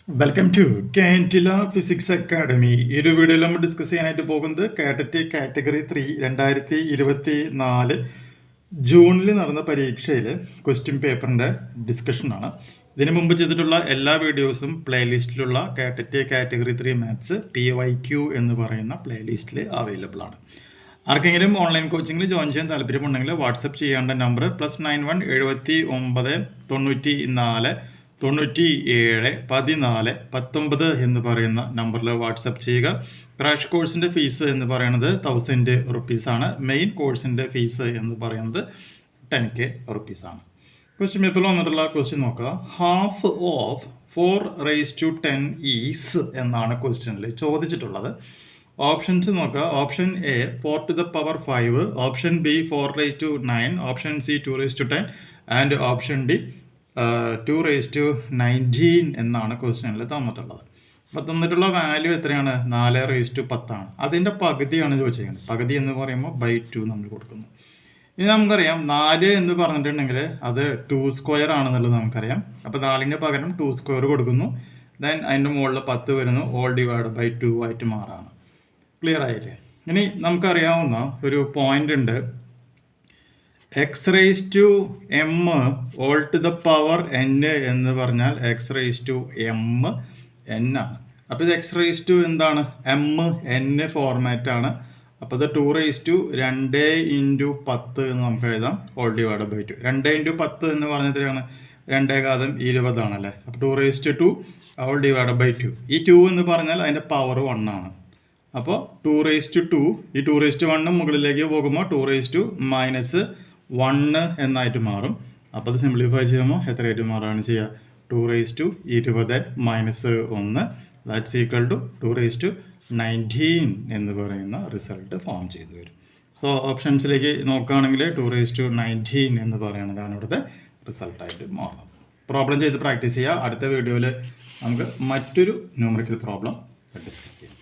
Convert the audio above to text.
Welcome to കാൻറ്റില physics academy. ഈ ഒരു വീഡിയോയിൽ നമ്മൾ ഡിസ്കസ് ചെയ്യാനായിട്ട് പോകുന്നത് കാറ്ററ്റ് കാറ്റഗറി 3 2024 ജൂണിൽ നടന്ന പരീക്ഷയിൽ ക്വസ്റ്റ്യൻ പേപ്പറിൻ്റെ ഡിസ്കഷനാണ്. ഇതിനു മുമ്പ് ചെയ്തിട്ടുള്ള എല്ലാ വീഡിയോസും പ്ലേലിസ്റ്റിലുള്ള കാറ്ററ്റ് കാറ്റഗറി 3 മാത്സ് PYQ എന്ന് പറയുന്ന പ്ലേലിസ്റ്റിൽ അവൈലബിൾ ആണ്. ആർക്കെങ്കിലും ഓൺലൈൻ കോച്ചിങ്ങിൽ ജോയിൻ ചെയ്യാൻ താല്പര്യമുണ്ടെങ്കിൽ വാട്സപ്പ് ചെയ്യേണ്ട നമ്പർ +91 79 94 97 14 19 എന്ന് പറയുന്ന നമ്പറിൽ വാട്സപ്പ് ചെയ്യുക. ക്രാഷ് കോഴ്സിൻ്റെ ഫീസ് എന്ന് പറയുന്നത് 1000 റുപ്പീസാണ്. മെയിൻ കോഴ്സിൻ്റെ ഫീസ് എന്ന് പറയുന്നത് 10K റുപ്പീസാണ്. ക്വസ്റ്റ്യൻ പേപ്പറിൽ വന്നിട്ടുള്ള ക്വസ്റ്റ്യൻ നോക്കുക. ഹാഫ് ഓഫ് 4⁻10 ഈസ് എന്നാണ് ക്വസ്റ്റ്യനിൽ ചോദിച്ചിട്ടുള്ളത്. ഓപ്ഷൻസ് നോക്കുക. Option A 4⁵, option B 4�9, option C 2⁻10 and option D 2⁻19 എന്നാണ് ക്വസ്റ്റ്യനിൽ തന്നിട്ടുള്ളത്. അപ്പോൾ തന്നിട്ടുള്ള വാല്യൂ എത്രയാണ്? 4⁻10 ആണ്. അതിൻ്റെ പകുതിയാണ് ചോദിച്ചിരിക്കുന്നത്. പകുതി എന്ന് പറയുമ്പോൾ /2 നമ്മൾ കൊടുക്കുന്നു. ഇനി നമുക്കറിയാം 4 എന്ന് പറഞ്ഞിട്ടുണ്ടെങ്കിൽ അത് 2² ആണെന്നുള്ളത് നമുക്കറിയാം. അപ്പോൾ 4ന് പകരം 2² കൊടുക്കുന്നു. ദെൻ അതിൻ്റെ മുകളിൽ 10 വരുന്നു. /2 ആയിട്ട് മാറാണ്. ക്ലിയർ ആയില്ലേ? ഇനി നമുക്കറിയാവുന്ന ഒരു പോയിന്റ് ഉണ്ട്. x⁻m n എന്ന് പറഞ്ഞാൽ x⁻m n ആണ്. അപ്പോൾ ഇത് x⁻ എന്താണ്? m n ഫോർമാറ്റാണ്. അപ്പോൾ ഇത് 2⁻2 × 10 എന്ന് നമുക്ക് എഴുതാം. /2 2 × 10 എന്ന് പറഞ്ഞാൽ എത്രയാണ്? 2⁻20 ആണല്ലേ. അപ്പോൾ 2⁻2 /2. ഈ 2 എന്ന് പറഞ്ഞാൽ അതിൻ്റെ പവർ 1 ആണ്. അപ്പോൾ 2⁻2 ഈ 2⁻1 മുകളിലേക്ക് പോകുമ്പോൾ 2⁻−1 എന്നായിട്ട് മാറും. അപ്പോൾ അത് സിംപ്ലിഫൈ ചെയ്യുമ്പോൾ എത്രയായിട്ട് മാറുകയാണ് ചെയ്യുക? 2⁻20 - 1 ദാറ്റ്സ് ഈക്വൽ ടു 2⁻19 എന്ന് പറയുന്ന റിസൾട്ട് ഫോം ചെയ്തു വരും. സോ ഓപ്ഷൻസിലേക്ക് നോക്കുകയാണെങ്കിൽ 2⁻19 എന്ന് പറയുന്നതാണ് ഇവിടുത്തെ റിസൾട്ടായിട്ട് മാറുന്നത്. പ്രോബ്ലം ചെയ്ത് പ്രാക്ടീസ് ചെയ്യുക. അടുത്ത വീഡിയോയിൽ നമുക്ക് മറ്റൊരു ന്യൂമറിക്കൽ പ്രോബ്ലം ഡിസ്കസ് ചെയ്യാം.